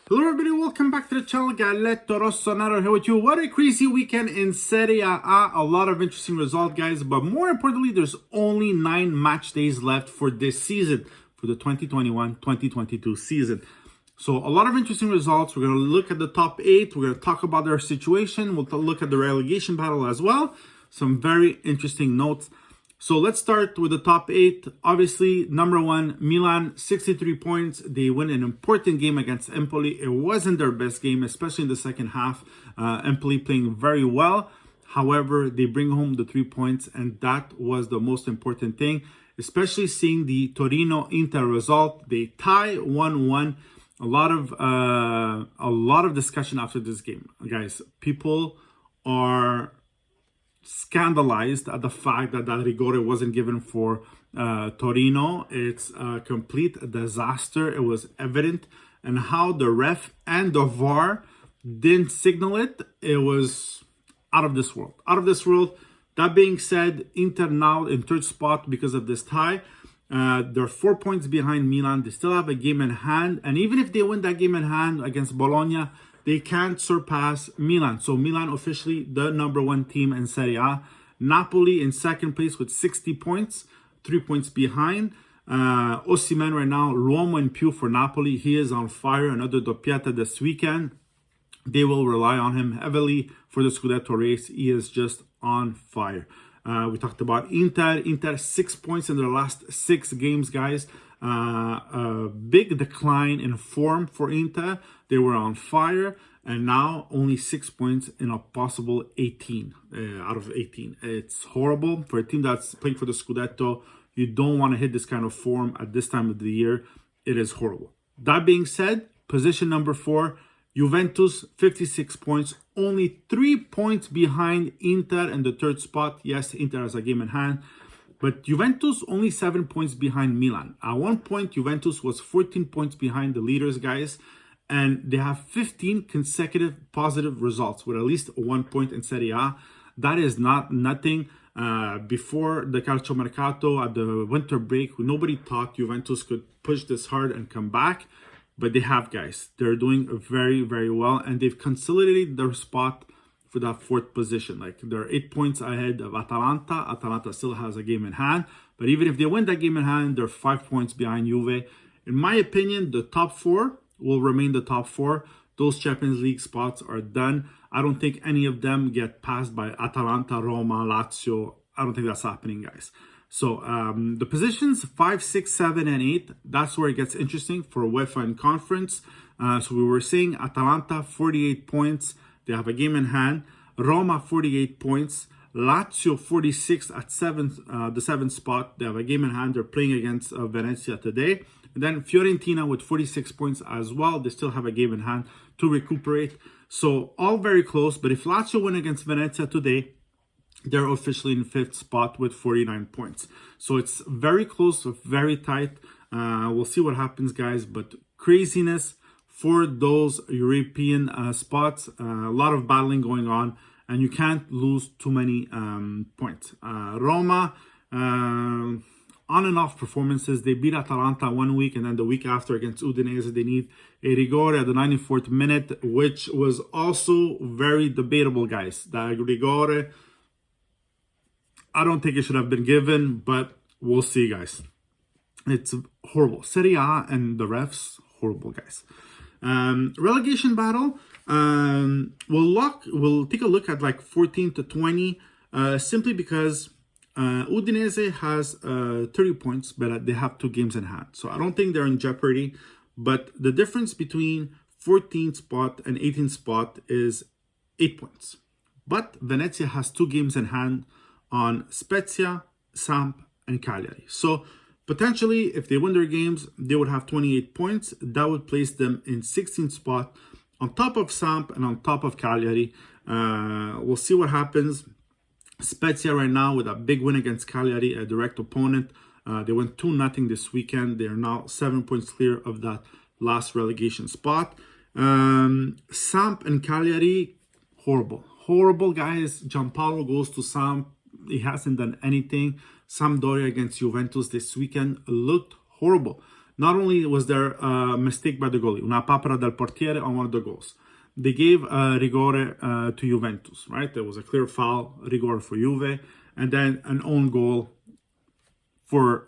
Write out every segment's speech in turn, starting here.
Hello everybody, welcome back to the channel. Galletto Rossonero here with you. What a crazy weekend in Serie A. A lot of interesting results, guys. But more importantly, there's only 9 match days left for this season, for the 2021-2022 season. So a lot of interesting results. We're going to look at the top 8. We're going to talk about their situation. We'll look at the relegation battle as well. Some very interesting notes. So let's start with the top 8. Obviously, number 1, Milan, 63 points. They win an important game against Empoli. It wasn't their best game, especially in the second half. Empoli playing very well. However, they bring home the 3 points, and that was the most important thing, especially seeing the Torino-Inter result. They tie 1-1. A lot of discussion after this game, guys. People are scandalized at the fact that rigore wasn't given for Torino. It's a complete disaster. It was evident, and how the ref and the VAR didn't signal it. It was out of this world. Out of this world. That being said, Inter now in third spot because of this tie. They're 4 points behind Milan. They still have a game in hand, and even if they win that game in hand against Bologna, they can't surpass Milan. So Milan officially the number 1 team in Serie A. Napoli in second place with 60 points, 3 points behind. Osimhen right now, Roma in più for Napoli. He is on fire. Another doppietta this weekend. They will rely on him heavily for the Scudetto race. He is just on fire. We talked about Inter. Inter 6 points in their last 6 games, guys. A big decline in form for Inter. They were on fire, and now only 6 points in a possible 18 out of 18. It's horrible for a team that's playing for the Scudetto. You don't want to hit this kind of form at this time of the year. It is horrible. That being said, position number 4, Juventus, 56 points, only 3 points behind Inter in the third spot. Yes, Inter has a game in hand, but Juventus only 7 points behind Milan. At one point, Juventus was 14 points behind the leaders, guys, and they have 15 consecutive positive results with at least 1 point in Serie A. That is not nothing. Before the calcio mercato at the winter break, nobody thought Juventus could push this hard and come back. But they have, guys. They're doing very, very well. And they've consolidated their spot for that 4th position. Like, they're 8 points ahead of Atalanta. Atalanta still has a game in hand. But even if they win that game in hand, they're 5 points behind Juve. In my opinion, the top 4 will remain the top 4. Those Champions League spots are done. I don't think any of them get passed by Atalanta, Roma, Lazio. I don't think that's happening, guys. So the positions 5, 6, 7, and 8, that's where it gets interesting for UEFA and conference. So we were saying Atalanta, 48 points. They have a game in hand. Roma, 48 points. Lazio, 46 at the 7th spot. They have a game in hand. They're playing against Venezia today. And then Fiorentina with 46 points as well. They still have a game in hand to recuperate. So all very close. But if Lazio win against Venezia today, they're officially in 5th spot with 49 points. So it's very close, very tight. We'll see what happens, guys. But craziness for those European spots. A lot of battling going on, and you can't lose too many points. Roma, on and off performances. They beat Atalanta 1 week, and then the week after against Udinese, they need a rigore at the 94th minute, which was also very debatable, guys. That rigore, I don't think it should have been given, but we'll see, guys. It's horrible. Serie A and the refs, horrible, guys. Relegation battle. We'll take a look at like 14 to 20, simply because Udinese has 30 points, but they have 2 games in hand. So I don't think they're in jeopardy. But the difference between 14th spot and 18th spot is 8 points. But Venezia has 2 games in hand on Spezia, Samp, and Cagliari. So potentially, if they win their games, they would have 28 points. That would place them in 16th spot, on top of Samp and on top of Cagliari. We'll see what happens. Spezia right now with a big win against Cagliari, a direct opponent. They went 2-0 this weekend. They are now 7 points clear of that last relegation spot. Samp and Cagliari, horrible. Horrible, guys. Gianpaolo goes to Samp. He hasn't done anything. Sampdoria against Juventus this weekend looked horrible. not only was there a mistake by the goalie, una papera del portiere on one of the goals, they gave rigore to Juventus, right? There was a clear foul, rigore for Juve, and then an own goal for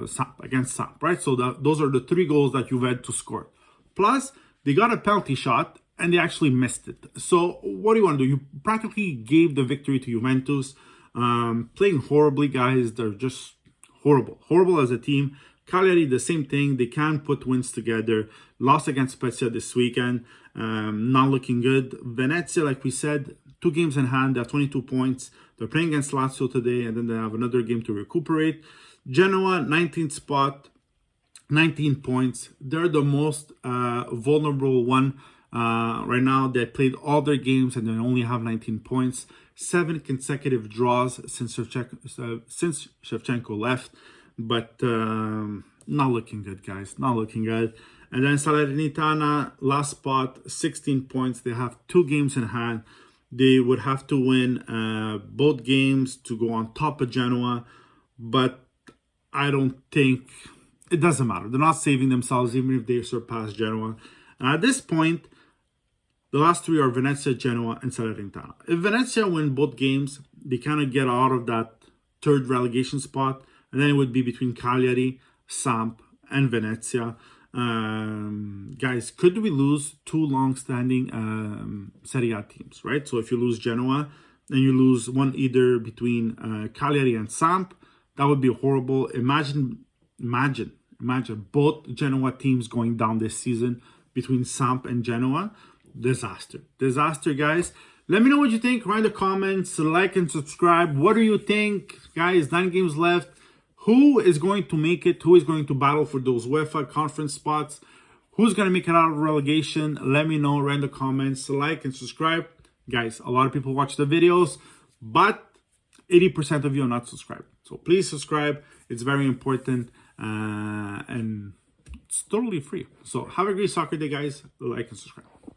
Samp, against Samp, right? So those are the 3 goals that Juventus scored. Plus, they got a penalty shot, and they actually missed it. So what do you want to do? You practically gave the victory to Juventus. Playing horribly, guys. They're just horrible as a team. Cagliari, the same thing. They can't put wins together. Lost against Spezia this weekend. Not looking good. Venezia, like we said, 2 games in hand. They have 22 points. They're playing against Lazio today, and then they have another game to recuperate. Genoa, 19th spot, 19 points. They're the most vulnerable one. Right now, they played all their games and they only have 19 points. 7 consecutive draws since Shevchenko left. But not looking good, guys. Not looking good. And then Salernitana, last spot, 16 points. They have 2 games in hand. They would have to win both games to go on top of Genoa. But I don't think... It doesn't matter. They're not saving themselves even if they surpass Genoa. And at this point, the last 3 are Venezia, Genoa, and Salernitana. If Venezia win both games, they kind of get out of that 3rd relegation spot. And then it would be between Cagliari, Samp, and Venezia. Guys, could we lose 2 long-standing Serie A teams, right? So if you lose Genoa, then you lose one either between Cagliari and Samp. That would be horrible. Imagine both Genoa teams going down this season between Samp and Genoa. Disaster, guys. Let me know what you think. Write in the comments, like and subscribe. What do you think, guys? 9 games left. Who is going to make it? Who is going to battle for those UEFA conference spots? Who's going to make it out of relegation? Let me know. Write in the comments, like and subscribe. Guys, a lot of people watch the videos, but 80% of you are not subscribed. So please subscribe. It's very important. And it's totally free. So have a great soccer day, guys. Like and subscribe.